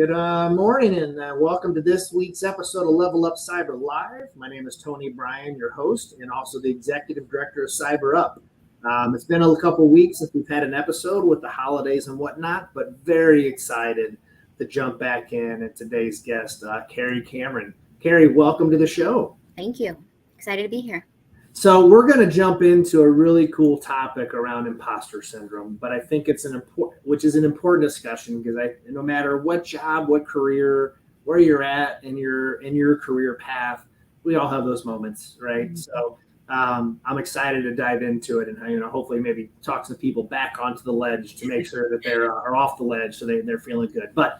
Good morning and welcome to this week's episode of LevelUp Cyber Live. My name is Tony Bryan, your host, and also the Executive Director of CyberUp. It's been a couple weeks since we've had an episode with the holidays and whatnot, but very excited to jump back in and today's guest, Kary Cameron. Kary, welcome to the show. Thank you. Excited to be here. So we're going to jump into a really cool topic around imposter syndrome, but I think it's an important discussion because no matter what job, what career, where you're at in your career path, we all have those moments, right? Mm-hmm. So I'm excited to dive into it and hopefully maybe talk some people back onto the ledge to make sure that they're are off the ledge so they're feeling good. But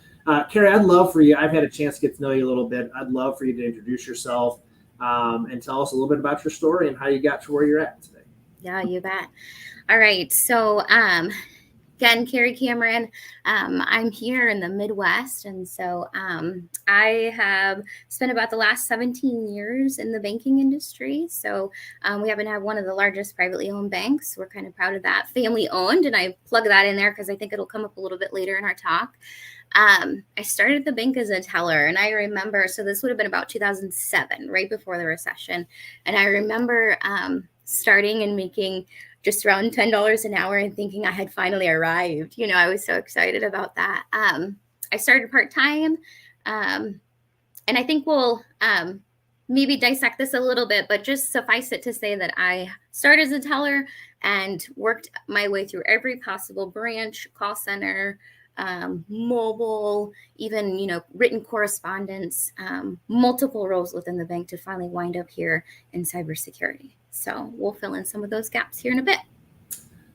Kary, I'd love for you. I've had a chance to get to know you a little bit. I'd love for you to introduce yourself. And tell us a little bit about your story and how you got to where you're at today. Yeah, you bet. All right. So, again, Kary Cameron, I'm here in the Midwest. And so I have spent about the last 17 years in the banking industry. So we happen to have one of the largest privately owned banks. We're kind of proud of that, family owned. And I plug that in there because I think it'll come up a little bit later in our talk. I started at the bank as a teller, and I remember, so this would have been about 2007, right before the recession. And I remember starting and making just around $10 an hour and thinking I had finally arrived. I was so excited about that. I started part-time, and I think we'll maybe dissect this a little bit, but just suffice it to say that I started as a teller and worked my way through every possible branch, call center, mobile, even, written correspondence, multiple roles within the bank to finally wind up here in cybersecurity. So we'll fill in some of those gaps here in a bit.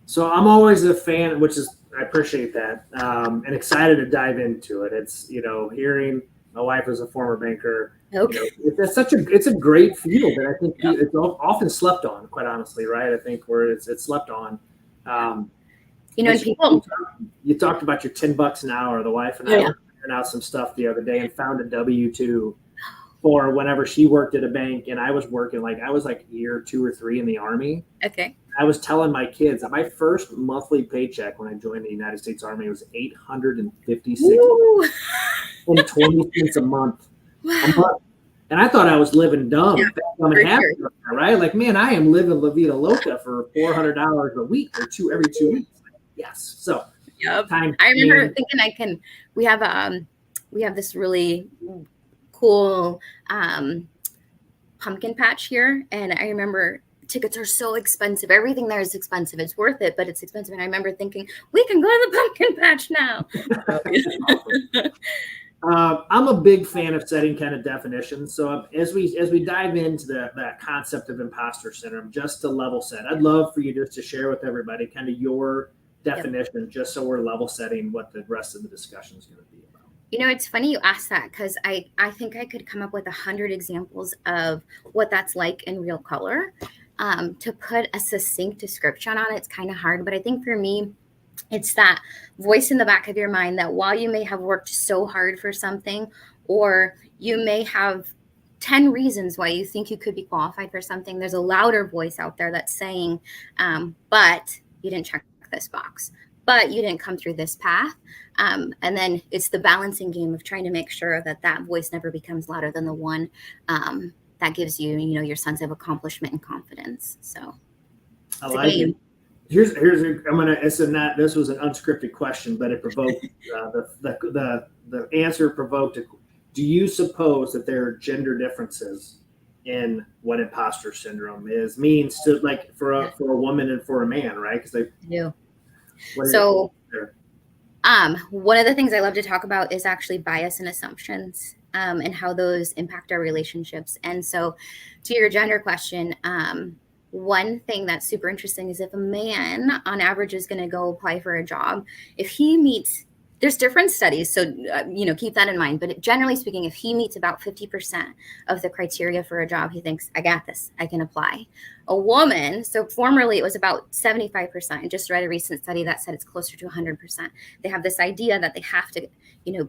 So I'm always a fan, I appreciate that, and excited to dive into it. It's, hearing my wife is a former banker. Okay. It's a great field that I think it's often slept on, quite honestly, right? I think where it's slept on. You talked about your $10 an hour. The wife and I were figuring out some stuff the other day and found a W-2 for whenever she worked at a bank and I was working I was year 2 or 3 in the Army. Okay. I was telling my kids that my first monthly paycheck when I joined the United States Army was $856 and 20 cents a month. Wow. And I thought I was living dumb. Yeah, right? Man, I am living La Vida Loca for $400 a week or every 2 weeks. Yes. So yep. I remember thinking we have this really cool pumpkin patch here. And I remember tickets are so expensive. Everything there is expensive. It's worth it, but it's expensive. And I remember thinking, we can go to the pumpkin patch now. I'm a big fan of setting kind of definitions. So as we dive into that concept of imposter syndrome, just to level set, I'd love for you just to share with everybody kind of your definition, just so we're level setting what the rest of the discussion is going to be about. It's funny you asked that because I think I could come up with 100 examples of what that's like in real color. To put a succinct description on it's kind of hard, but I think for me, it's that voice in the back of your mind that while you may have worked so hard for something, or you may have 10 reasons why you think you could be qualified for something, there's a louder voice out there that's saying, but you didn't check this box, but you didn't come through this path. And then it's the balancing game of trying to make sure that voice never becomes louder than the one that gives you, your sense of accomplishment and confidence. So I like it. This was an unscripted question, but it provoked the answer provoked. Do you suppose that there are gender differences in what imposter syndrome means to for a woman and for a man, right? Because they do. So, one of the things I love to talk about is actually bias and assumptions, and how those impact our relationships. And so, to your gender question, one thing that's super interesting is if a man on average is going to go apply for a job, if he meets, there's different studies, so keep that in mind. But generally speaking, if he meets about 50% of the criteria for a job, he thinks, I got this, I can apply. a woman, so formerly it was about 75%. I just read a recent study that said it's closer to 100%. They have this idea that they have to,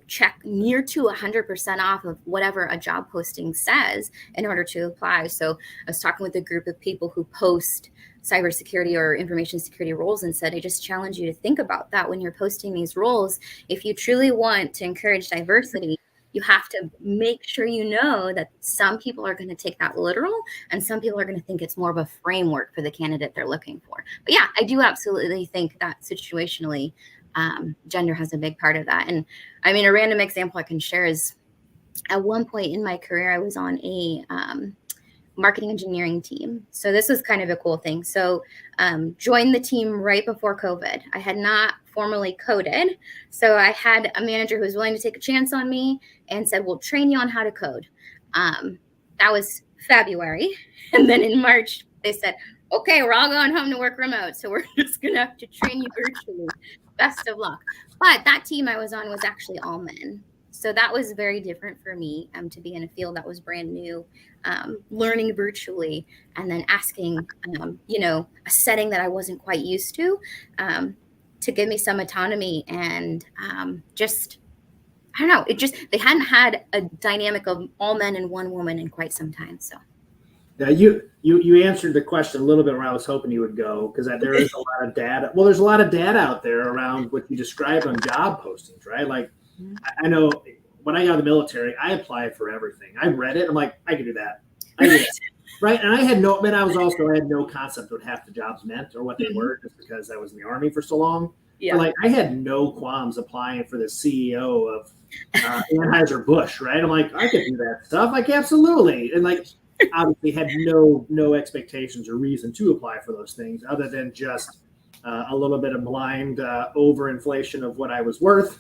check near to 100% off of whatever a job posting says in order to apply. So I was talking with a group of people who post cybersecurity or information security roles and said, I just challenge you to think about that when you're posting these roles. If you truly want to encourage diversity, you have to make sure that some people are going to take that literal and some people are going to think it's more of a framework for the candidate they're looking for. But yeah, I do absolutely think that situationally, gender has a big part of that. And I mean, a random example I can share is at one point in my career, I was on a marketing engineering team. So this was kind of a cool thing. So joined the team right before COVID. I had not formally coded. So I had a manager who was willing to take a chance on me and said, we'll train you on how to code. That was February. And then in March, they said, okay, we're all going home to work remote. So we're just going to have to train you virtually. Best of luck. But that team I was on was actually all men. So that was very different for me to be in a field that was brand new, learning virtually, and then asking, a setting that I wasn't quite used to give me some autonomy and just, I don't know, they hadn't had a dynamic of all men and one woman in quite some time. So. Now you answered the question a little bit where I was hoping you would go, because there is a lot of data. Well, there's a lot of data out there around what you described on job postings, right? Like, I know when I got out of the military, I applied for everything. I read it. I'm like, I can do that. Right. And I had no concept what half the jobs meant or what they were, just because I was in the Army for so long. Yeah. But I had no qualms applying for the CEO of Anheuser-Busch, right? I'm like, I could do that stuff. Like, absolutely. And obviously had no expectations or reason to apply for those things other than just a little bit of blind overinflation of what I was worth.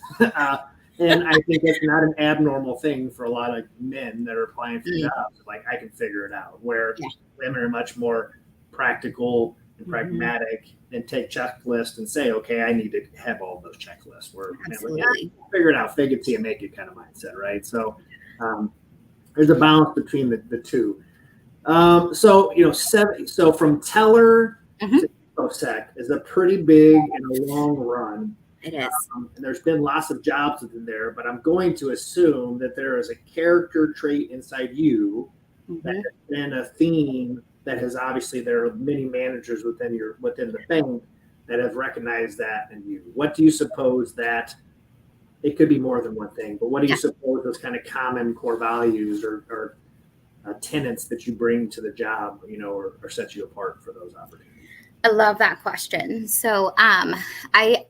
And I think it's not an abnormal thing for a lot of men that are applying for jobs. Like, I can figure it out, where women are much more practical and pragmatic and take checklists and say, okay, I need to have all those checklists. Where figure it out, fake it till you make it kind of mindset, right? So there's a balance between the two. So from teller to InfoSec is a pretty big and a long run. It is. And there's been lots of jobs within there, but I'm going to assume that there is a character trait inside you that has been a theme that has obviously, there are many managers within the bank that have recognized that in you. What do you suppose that it could be more than one thing, but what do you suppose those kind of common core values or tenets that you bring to the job, or set you apart for those opportunities? I love that question. So I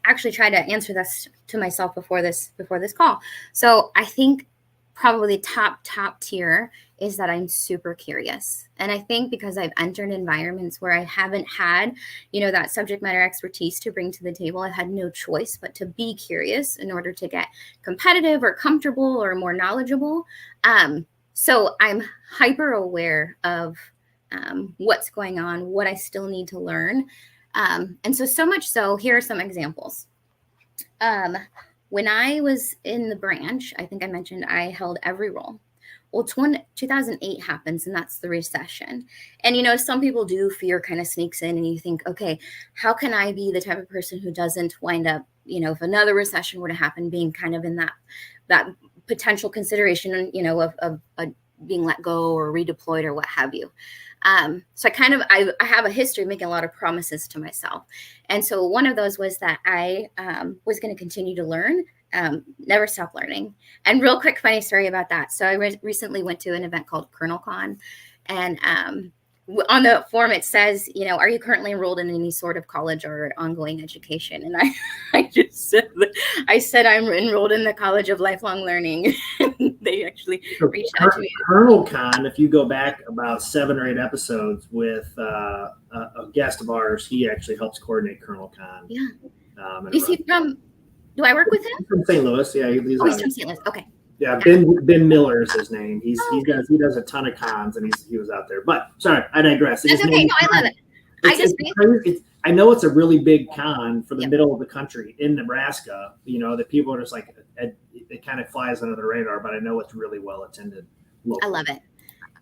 actually tried to answer this to myself before this call. So I think probably top tier is that I'm super curious. And I think because I've entered environments where I haven't had, that subject matter expertise to bring to the table, I've had no choice but to be curious in order to get competitive or comfortable or more knowledgeable. So I'm hyper aware of what's going on, what I still need to learn. And so much so, here are some examples. When I was in the branch, I think I mentioned I held every role. Well, 2008 happens, and that's the recession. And, some people do, fear kind of sneaks in, and you think, okay, how can I be the type of person who doesn't wind up, if another recession were to happen, being kind of in that potential consideration, of being let go or redeployed or what have you. So I have a history of making a lot of promises to myself. And so one of those was that I was going to continue to learn, never stop learning. And real quick, funny story about that. So I recently went to an event called ColonelCon, and on the form it says, are you currently enrolled in any sort of college or ongoing education? And I just said I'm enrolled in the College of Lifelong Learning. They actually reached out to me. ColonelCon, if you go back about 7 or 8 episodes with a guest of ours, he actually helps coordinate ColonelCon. Yeah. Is he from? Do I work with him? He's from St. Louis. Yeah, he's from St. Louis. Okay. Yeah, Ben Miller is his name. He does a ton of cons, and he was out there. But sorry, I digress. That's okay. No, I love it. I know it's a really big con for the middle of the country in Nebraska. That people are just it kind of flies under the radar, but I know it's really well attended locally. I love it.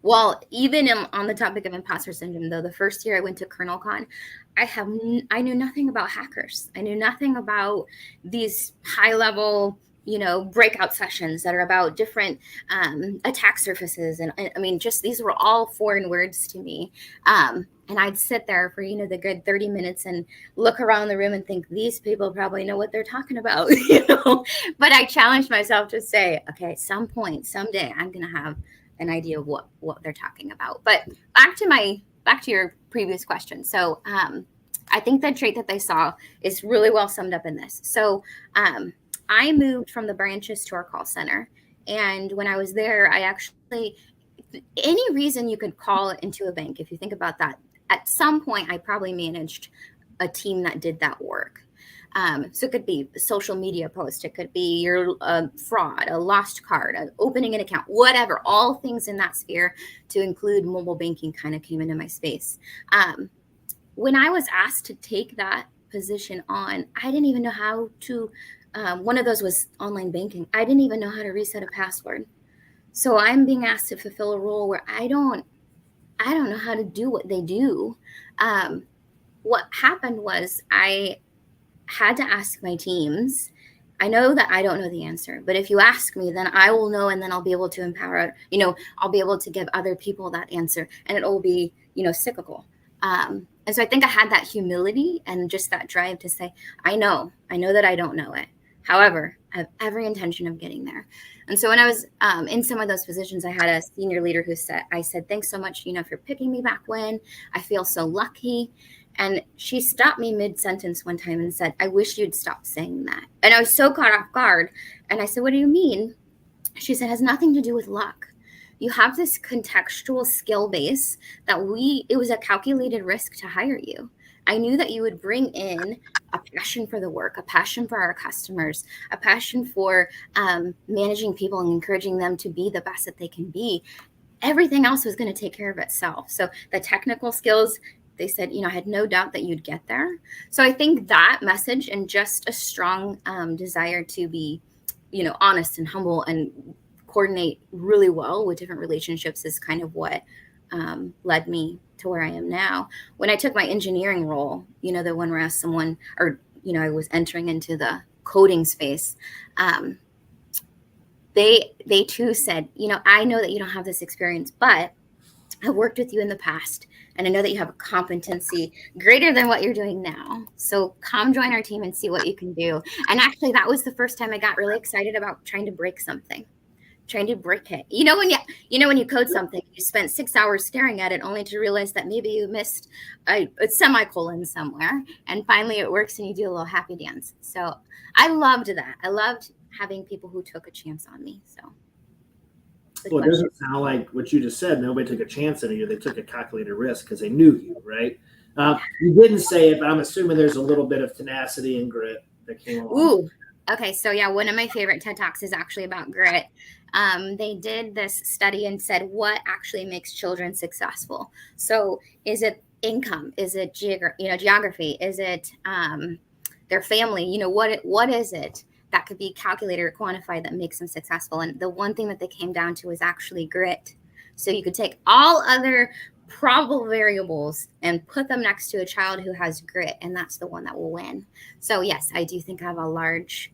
Well, even on the topic of imposter syndrome, though, the first year I went to ColonelCon, I knew nothing about hackers. I knew nothing about these high level, breakout sessions that are about different attack surfaces. And I mean, just these were all foreign words to me. And I'd sit there for, the good 30 minutes and look around the room and think, these people probably know what they're talking about, But I challenged myself to say, okay, some point, someday I'm going to have an idea of what they're talking about. But back to your previous question. So I think the trait that they saw is really well summed up in this. So I moved from the branches to our call center. And when I was there, I actually, any reason you could call into a bank, if you think about that, at some point I probably managed a team that did that work. So it could be a social media post, it could be your fraud, a lost card, opening an account, whatever, all things in that sphere, to include mobile banking, kind of came into my space. When I was asked to take that position on, I didn't even know how to, one of those was online banking. I didn't even know how to reset a password. So I'm being asked to fulfill a role where I don't know how to do what they do. What happened was I had to ask my teams. I know that I don't know the answer, but if you ask me, then I will know, and then I'll be able to empower, I'll be able to give other people that answer, and it'll be, cyclical. And so I think I had that humility and just that drive to say, I know that I don't know it. However, I have every intention of getting there. And so when I was in some of those positions, I had a senior leader who said, thanks so much, for picking me back when. I feel so lucky. And she stopped me mid-sentence one time and said, I wish you'd stop saying that. And I was so caught off guard. And I said, what do you mean? She said, it has nothing to do with luck. You have this contextual skill base that it was a calculated risk to hire you. I knew that you would bring in a passion for the work, a passion for our customers, a passion for managing people and encouraging them to be the best that they can be. Everything else was going to take care of itself. So the technical skills, they said, I had no doubt that you'd get there. So I think that message and just a strong desire to be, honest and humble and coordinate really well with different relationships is kind of what led me to where I am now. When I took my engineering role, the one where I asked someone, or, I was entering into the coding space, they too said, I know that you don't have this experience, but I worked with you in the past, and I know that you have a competency greater than what you're doing now. So come join our team and see what you can do. And actually, that was the first time I got really excited about trying to break something, trying to break it. When you code something, you spent 6 hours staring at it only to realize that maybe you missed a semicolon somewhere, and finally it works and you do a little happy dance. So I loved that. I loved having people who took a chance on me. So. Well, it doesn't sound like what you just said. Nobody took a chance on you. They took a calculated risk because they knew you, right? You didn't say it, but I'm assuming there's a little bit of tenacity and grit that came along. Ooh, okay. So yeah, one of my favorite TED Talks is actually about grit. They did this study and said, what actually makes children successful? So is it income? Is it geography? Is it their family? What is it that could be calculated or quantified that makes them successful? And the one thing that they came down to was actually grit. So you could take all other probable variables and put them next to a child who has grit, and that's the one that will win. So yes, I do think I have a large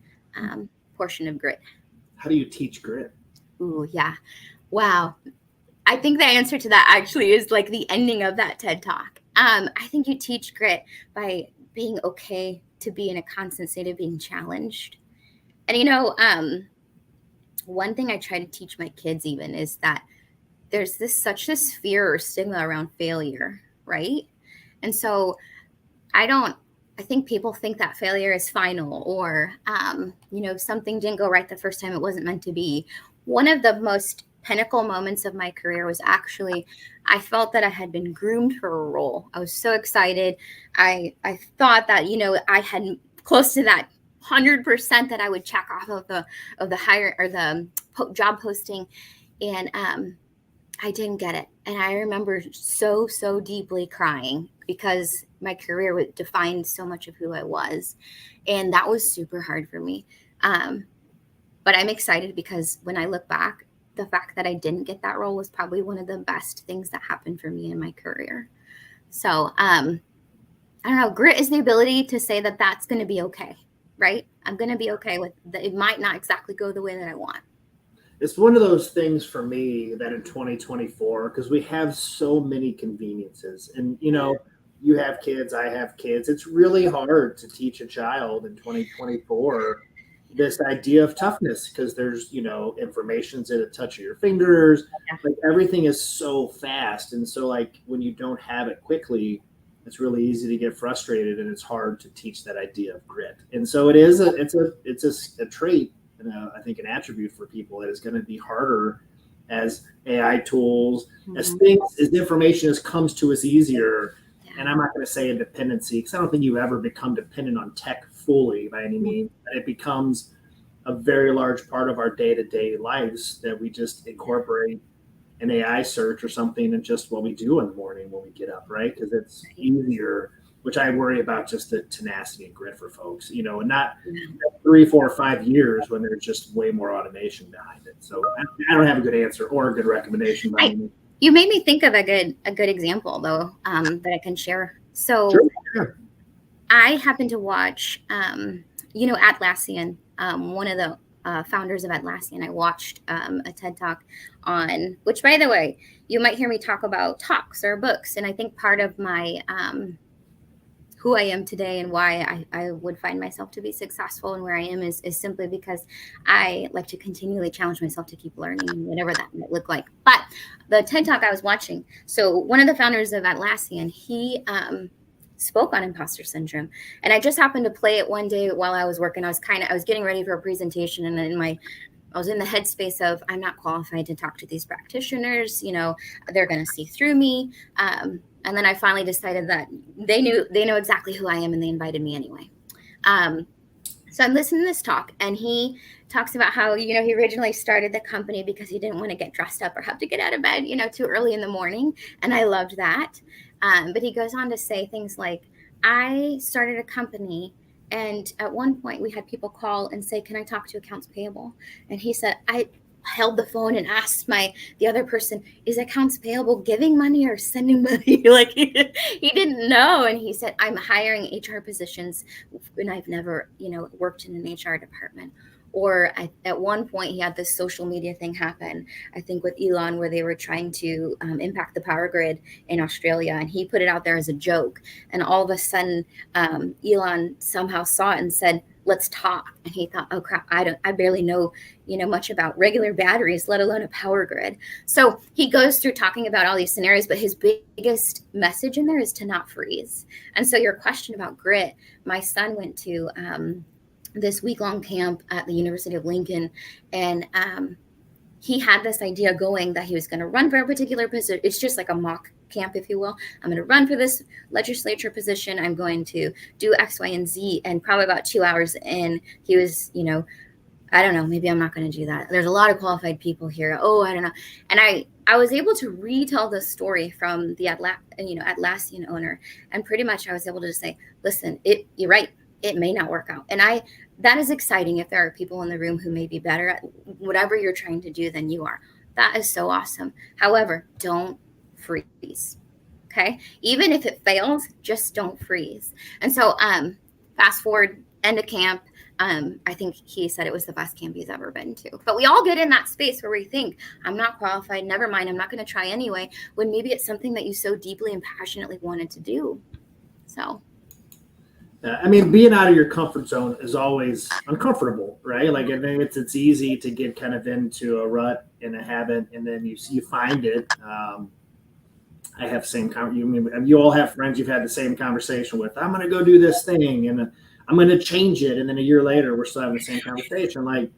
portion of grit. How do you teach grit? Ooh, yeah. Wow. I think the answer to that actually is like the ending of that TED Talk. I think you teach grit by being okay to be in a constant state of being challenged. And one thing I try to teach my kids even is that there's such this fear or stigma around failure, right? And so I think people think that failure is final, or if something didn't go right the first time, it wasn't meant to be. One of the most pinnacle moments of my career was actually, I felt that I had been groomed for a role. I was so excited. I thought that, I had close to that 100% that I would check off of the hire or the job posting. And I didn't get it. And I remember so deeply crying because my career defined so much of who I was. And that was super hard for me. But I'm excited because when I look back, the fact that I didn't get that role was probably one of the best things that happened for me in my career. So, I don't know, grit is the ability to say that that's going to be okay, right? I'm going to be okay with that. It might not exactly go the way that I want. It's one of those things for me that in 2024, because we have so many conveniences, and you have kids, I have kids. It's really hard to teach a child in 2024 this idea of toughness, because there's information's at a touch of your fingers. Like everything is so fast, and so like when you don't have it quickly, it's really easy to get frustrated, and it's hard to teach that idea of grit. And so it's a trait, and I think an attribute for people that is going to be harder as AI tools, as information comes to us easier. And I'm not going to say a dependency, because I don't think you ever become dependent on tech fully by any means. It becomes a very large part of our day-to-day lives that we just incorporate an AI search or something in just what we do in the morning when we get up, right? Because it's easier, which I worry about, just the tenacity and grit for folks, and not 3, 4, 5 years when there's just way more automation behind it. So I don't have a good answer or a good recommendation. You made me think of a good example though, that I can share. So Sure. I happened to watch, Atlassian, one of the founders of Atlassian. I watched a TED Talk on, which by the way, you might hear me talk about talks or books. And I think part of my, who I am today and why I would find myself to be successful and where I am is simply because I like to continually challenge myself to keep learning, whatever that might look like. But the TED Talk I was watching, so one of the founders of Atlassian, he spoke on imposter syndrome. And I just happened to play it one day while I was working. I was getting ready for a presentation, and I was in the headspace of, I'm not qualified to talk to these practitioners. They're going to see through me. And then I finally decided that they know exactly who I am, and they invited me anyway. So I'm listening to this talk, and he talks about how, he originally started the company because he didn't want to get dressed up or have to get out of bed, too early in the morning. And I loved that. But he goes on to say things like, I started a company, and at one point we had people call and say, can I talk to accounts payable? And he said, I held the phone and asked the other person, is accounts payable giving money or sending money? Like he didn't know. And he said, I'm hiring HR positions, and I've never, worked in an HR department. Or at one point, he had this social media thing happen, I think with Elon, where they were trying to impact the power grid in Australia. And he put it out there as a joke. And all of a sudden, Elon somehow saw it and said, let's talk. And he thought, oh crap, I barely know, much about regular batteries, let alone a power grid. So he goes through talking about all these scenarios, but his biggest message in there is to not freeze. And so your question about grit, my son went to this week-long camp at the University of Lincoln, and he had this idea going that he was going to run for a particular position. It's just like a mock camp, if you will. I'm going to run for this legislature position. I'm going to do X, Y, and Z. And probably about 2 hours in, he was, I don't know, maybe I'm not going to do that. There's a lot of qualified people here. Oh, I don't know. And I was able to retell the story from the Atlassian owner. And pretty much I was able to say, listen, you're right. It may not work out. And that is exciting if there are people in the room who may be better at whatever you're trying to do than you are. That is so awesome. However, don't freeze. Okay. Even if it fails, just don't freeze. And so fast forward, end of camp. I think he said it was the best camp he's ever been to. But we all get in that space where we think, I'm not qualified, never mind, I'm not going to try anyway, when maybe it's something that you so deeply and passionately wanted to do. So being out of your comfort zone is always uncomfortable, right? Like, I think it's easy to get kind of into a rut and a habit, and then you find it. I have you all have friends you've had the same conversation with. I'm going to go do this thing, and I'm going to change it, and then a year later we're still having the same conversation. Like,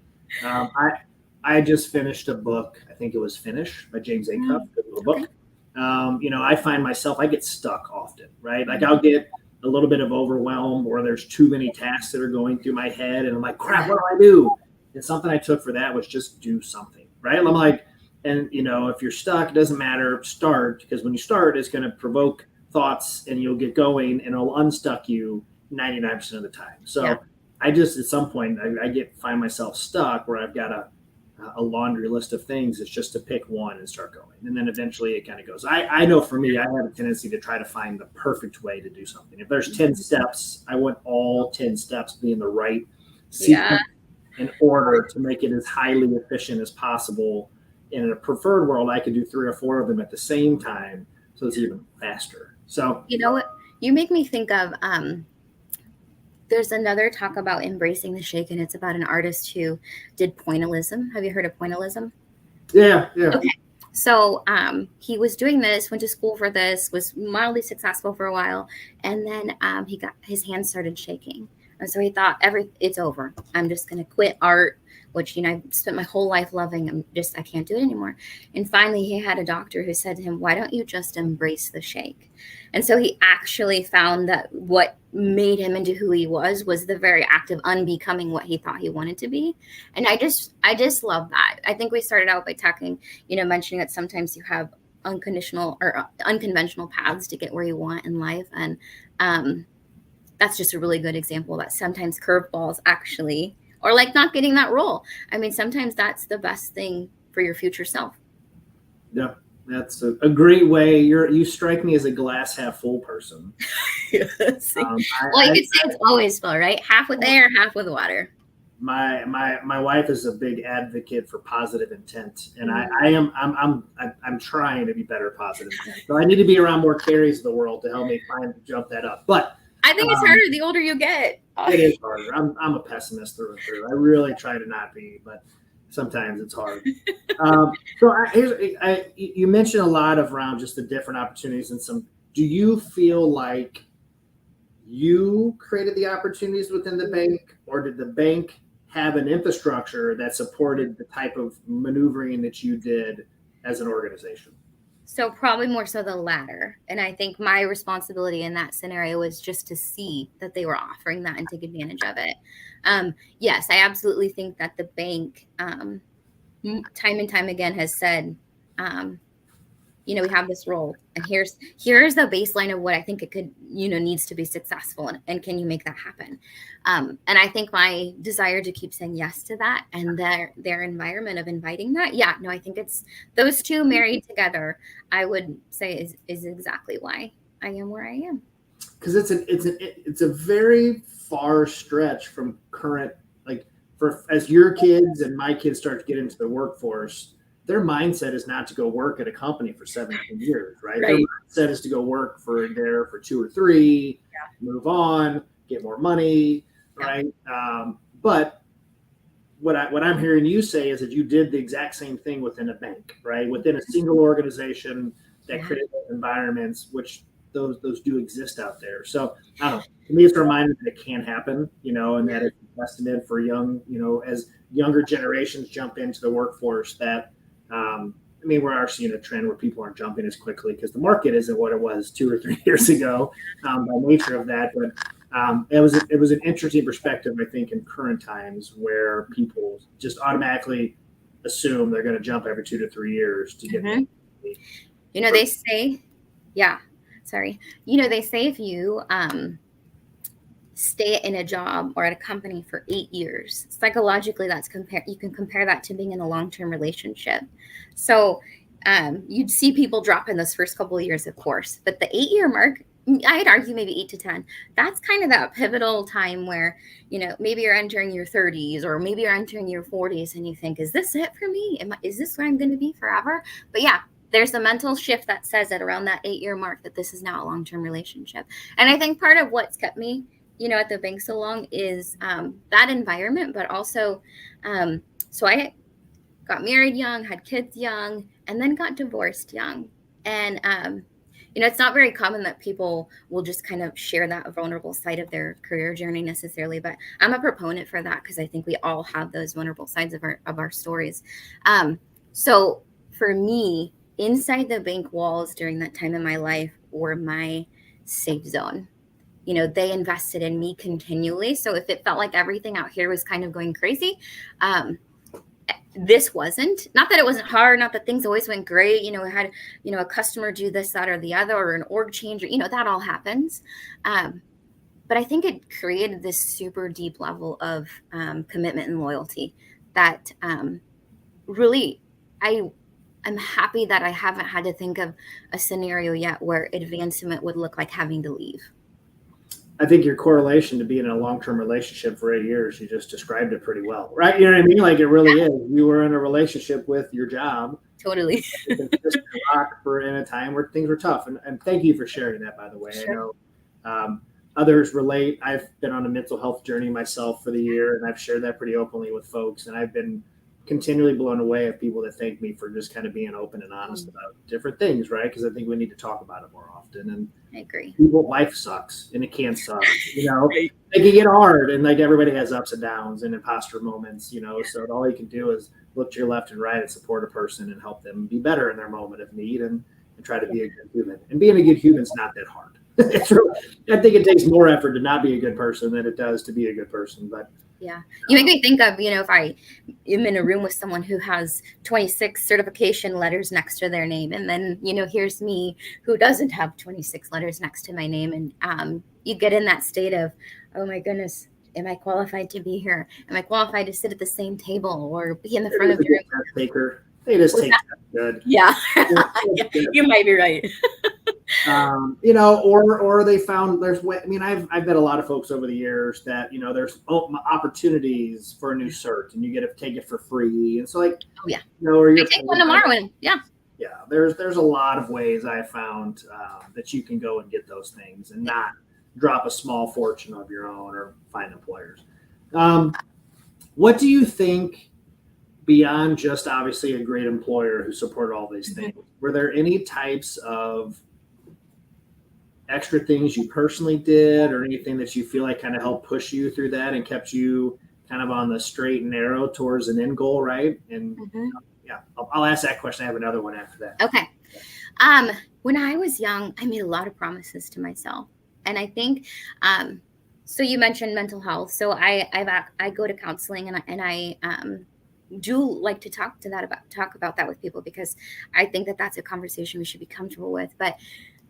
I just finished a book. I think it was Finish by James A. Cuff, a little book. I find myself, I get stuck often, right? Like I'll get a little bit of overwhelm, or there's too many tasks that are going through my head, and I'm like, crap, what do I do? And something I took for that was just do something, right? And I'm like, and if you're stuck, it doesn't matter, start, because when you start, it's going to provoke thoughts, and you'll get going, and it'll unstuck you 99% of the time. So I just, at some point, I find myself stuck where I've got to a laundry list of things. It's just to pick one and start going. And then eventually it kind of goes. I know for me, I have a tendency to try to find the perfect way to do something. If there's 10 steps, I want all 10 steps to be in the right sequence in order to make it as highly efficient as possible. In a preferred world, I could do 3 or 4 of them at the same time, so it's even faster. So, you know what? You make me think of there's another talk about embracing the shake, and it's about an artist who did pointillism. Have you heard of pointillism? Yeah. Okay. So he was doing this, went to school for this, was mildly successful for a while, and then he got his hands started shaking. And so he thought, it's over. I'm just going to quit art, which, I've spent my whole life loving. I can't do it anymore. And finally, he had a doctor who said to him, why don't you just embrace the shake? And so he actually found that what made him into who he was the very act of unbecoming what he thought he wanted to be. And I just love that. I think we started out by talking, mentioning that sometimes you have unconventional paths to get where you want in life. And that's just a really good example that sometimes curveballs actually, or like not getting that role. I mean, sometimes that's the best thing for your future self. Yeah, that's a great way. You strike me as a glass half full person. Yes. You could say it's always full, right? Half with air, half with water. My wife is a big advocate for positive intent, and I'm trying to be better at positive intent. So I need to be around more Karys of the world to help me jump that up. But I think it's harder the older you get. It is harder. I'm a pessimist through and through. I really try to not be, but sometimes it's hard. You mentioned a lot around just the different opportunities and some. Do you feel like you created the opportunities within the bank, or did the bank have an infrastructure that supported the type of maneuvering that you did as an organization? So probably more so the latter. And I think my responsibility in that scenario was just to see that they were offering that and take advantage of it. Yes, I absolutely think that the bank time and time again has said, we have this role, and here's the baseline of what I think it could, needs to be successful, and can you make that happen? And I think my desire to keep saying yes to that, and their environment of inviting that, I think it's those two married together, I would say is exactly why I am where I am. Because it's a very far stretch from current, as your kids and my kids start to get into the workforce, their mindset is not to go work at a company for 17 years, right? Their mindset is to go work for 2 or 3, move on, get more money, right? But what I'm hearing you say is that you did the exact same thing within a bank, right? Within a single organization that created environments, which those do exist out there. So I don't know. To me, it's a reminder that it can happen, and that it's a testament for young, as younger generations jump into the workforce that, we are seeing a trend where people aren't jumping as quickly because the market isn't what it was 2 or 3 years ago by nature of that. But it was an interesting perspective, I think, in current times where people just automatically assume they're going to jump every 2 to 3 years to get. They say, they say if you stay in a job or at a company for 8 years, psychologically you can compare that to being in a long-term relationship. So you'd see people drop in those first couple of years, of course, but the 8-year mark, I'd argue maybe 8 to 10, that's kind of that pivotal time where, maybe you're entering your 30s or maybe you're entering your 40s and you think, is this it for me? Is this where I'm going to be forever? But there's a mental shift that says at around that 8-year mark that this is now a long-term relationship. And I think part of what's kept me at the bank so long is that environment, but also, so I got married young, had kids young, and then got divorced young. And, it's not very common that people will just kind of share that vulnerable side of their career journey necessarily, but I'm a proponent for that because I think we all have those vulnerable sides of our stories. So for me, inside the bank walls during that time in my life were my safe zone. They invested in me continually. So if it felt like everything out here was kind of going crazy, this wasn't. Not that it wasn't hard, not that things always went great. We had, a customer do this, that, or the other, or an org change, or, that all happens. But I think it created this super deep level of commitment and loyalty that really, I'm happy that I haven't had to think of a scenario yet where advancement would look like having to leave. I think your correlation to being in a long-term relationship for 8 years, you just described it pretty well, right? You know what I mean? Like, it really is. You were in a relationship with your job. Totally. Rock for in a time where things were tough. And thank you for sharing that, by the way. Sure. I know others relate. I've been on a mental health journey myself for the year, and I've shared that pretty openly with folks. And I've been continually blown away of people that thank me for just kind of being open and honest about different things, right? Because I think we need to talk about it more often. And I agree. Life sucks, and it can suck. You know, it can get hard, and like everybody has ups and downs and imposter moments. You know, so all you can do is look to your left and right and support a person and help them be better in their moment of need, and try to be a good human. And being a good human is not that hard. It's really, I think it takes more effort to not be a good person than it does to be a good person. But yeah, you make me think of, if I am in a room with someone who has 26 certification letters next to their name, and then, here's me who doesn't have 26 letters next to my name. And you get in that state of, oh my goodness, am I qualified to be here? Am I qualified to sit at the same table or be in the front of your taker? They just take that good. Yeah, you might be right. Or they found there's way. I mean, I've met a lot of folks over the years that there's opportunities for a new cert, and you get to take it for free. And so or you take one tomorrow, and there's a lot of ways I found that you can go and get those things and not drop a small fortune of your own or find employers. What do you think? Beyond just obviously a great employer who supported all these things, were there any types of extra things you personally did or anything that you feel like kind of helped push you through that and kept you kind of on the straight and narrow towards an end goal, right? And I'll ask that question. I have another one after that. Okay. When I was young, I made a lot of promises to myself. And I think, so you mentioned mental health. So I go to counseling, and I do like to talk about that with people, because I think that that's a conversation we should be comfortable with. But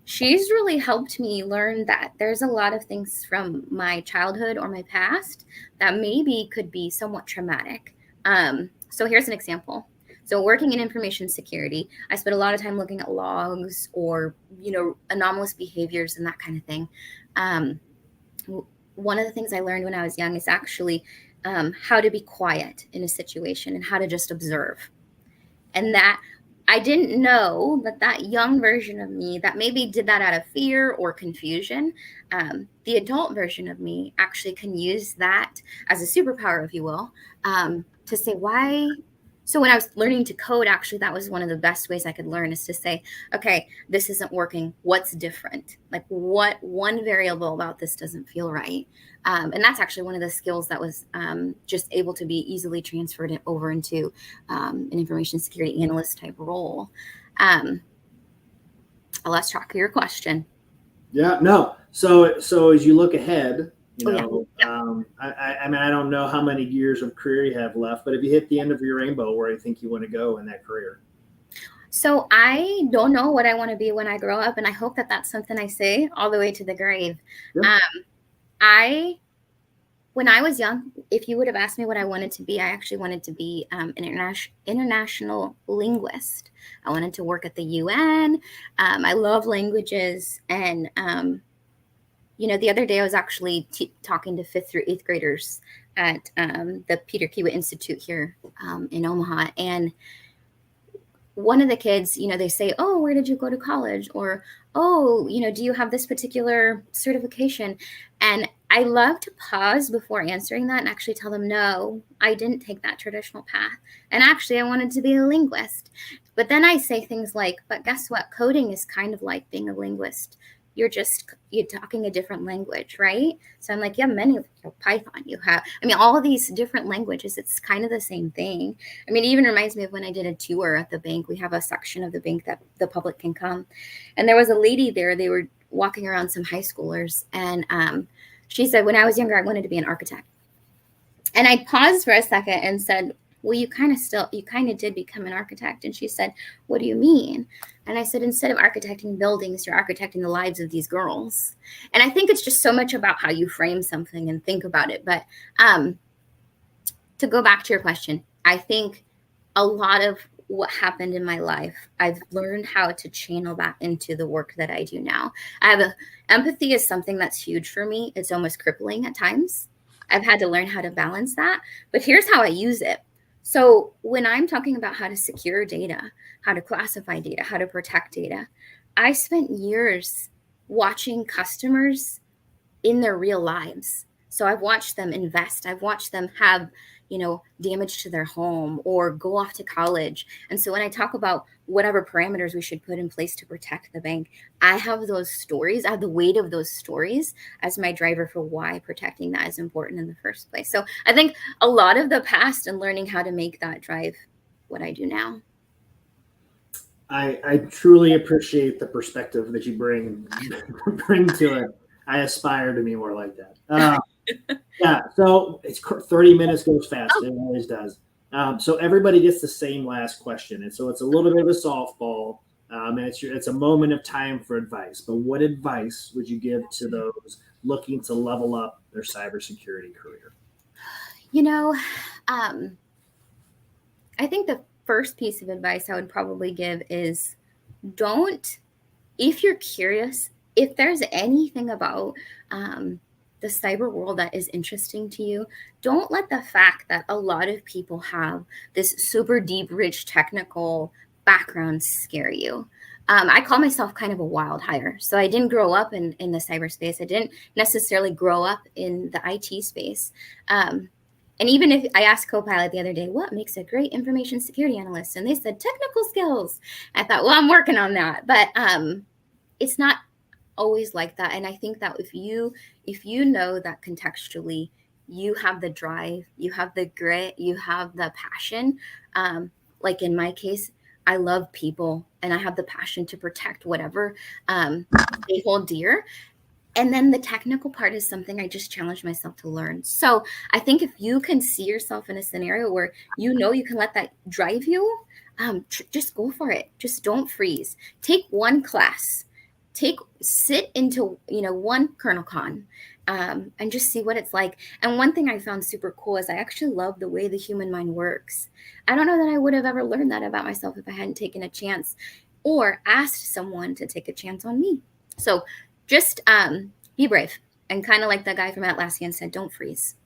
she's really helped me learn that there's a lot of things from my childhood or my past that maybe could be somewhat traumatic. So here's an example. So working in information security, I spent a lot of time looking at logs or, anomalous behaviors and that kind of thing. One of the things I learned when I was young is actually how to be quiet in a situation and how to just observe. And that I didn't know that young version of me that maybe did that out of fear or confusion, the adult version of me actually can use that as a superpower, if you will, to say why. So when I was learning to code, actually, that was one of the best ways I could learn, is to say, okay, this isn't working. What's different? Like, what one variable about this doesn't feel right? And that's actually one of the skills that was just able to be easily transferred over into an information security analyst type role. I'll lost track of your question. Yeah, no. So as you look ahead, I mean, I don't know how many years of career you have left, but if you hit the end of your rainbow, where do you think you want to go in that career? So I don't know what I want to be when I grow up, and I hope that that's something I say all the way to the grave. Yeah. When I was young, if you would have asked me what I wanted to be, I actually wanted to be an international linguist. I wanted to work at the UN. I love languages, and the other day I was actually talking to 5th through 8th graders at the Peter Kiewit Institute here in Omaha. And one of the kids, they say, oh, where did you go to college? Or, oh, do you have this particular certification? And I love to pause before answering that and actually tell them, no, I didn't take that traditional path. And actually, I wanted to be a linguist. But then I say things like, but guess what? Coding is kind of like being a linguist. You're talking a different language, right? So I'm like, yeah, Python, all of these different languages, it's kind of the same thing. I mean, it even reminds me of when I did a tour at the bank. We have a section of the bank that the public can come. And there was a lady there. They were walking around some high schoolers. And she said, when I was younger, I wanted to be an architect. And I paused for a second and said, well, you kind of did become an architect. And she said, what do you mean? And I said, instead of architecting buildings, you're architecting the lives of these girls. And I think it's just so much about how you frame something and think about it. But to go back to your question, I think a lot of what happened in my life, I've learned how to channel that into the work that I do now. Empathy is something that's huge for me. It's almost crippling at times. I've had to learn how to balance that, but here's how I use it. So when I'm talking about how to secure data, how to classify data, how to protect data, I spent years watching customers in their real lives. So I've watched them invest. I've watched them have, damage to their home or go off to college. And so when I talk about whatever parameters we should put in place to protect the bank, I have those stories. I have the weight of those stories as my driver for why protecting that is important in the first place. So I think a lot of the past and learning how to make that drive what I do now. I truly appreciate the perspective that you bring to it. I aspire to be more like that. Yeah, so it's 30 minutes goes fast. It always does. So everybody gets the same last question. And so it's a little bit of a softball. And it's a moment of time for advice. But what advice would you give to those looking to level up their cybersecurity career? I think the first piece of advice I would probably give is if you're curious, if there's anything about the cyber world that is interesting to you, don't let the fact that a lot of people have this super deep, rich technical background scare you. I call myself kind of a wild hire. So I didn't grow up in the cyberspace. I didn't necessarily grow up in the IT space. And even if I asked Copilot the other day, what makes a great information security analyst? And they said technical skills. I thought, well, I'm working on that. But it's not always like that. And I think that if you know that contextually you have the drive, you have the grit, you have the passion, like in my case, I love people and I have the passion to protect whatever they hold dear. And then the technical part is something I just challenge myself to learn. So I think if you can see yourself in a scenario where you can let that drive you, just go for it. Just don't freeze. Take one class. Sit into, one kernel con and just see what it's like. And one thing I found super cool is I actually love the way the human mind works. I don't know that I would have ever learned that about myself if I hadn't taken a chance or asked someone to take a chance on me. So just be brave. And kind of like that guy from Atlassian said, don't freeze.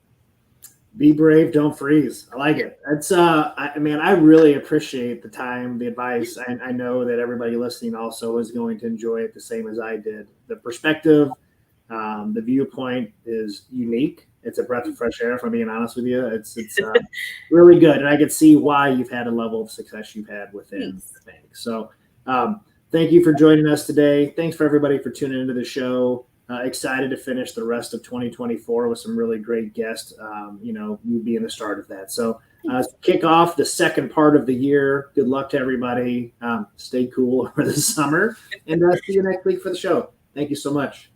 Be brave, don't freeze. I like it. That's I really appreciate the time, the advice. I know that everybody listening also is going to enjoy it the same as I did. The perspective, the viewpoint is unique. It's a breath of fresh air, if I'm being honest with you. It's really good. And I can see why you've had a level of success you've had within the bank. So thank you for joining us today. Thanks for everybody for tuning into the show. Excited to finish the rest of 2024 with some really great guests, you being the start of that. So kick off the second part of the year. Good luck to everybody. Stay cool over the summer and see you next week for the show. Thank you so much.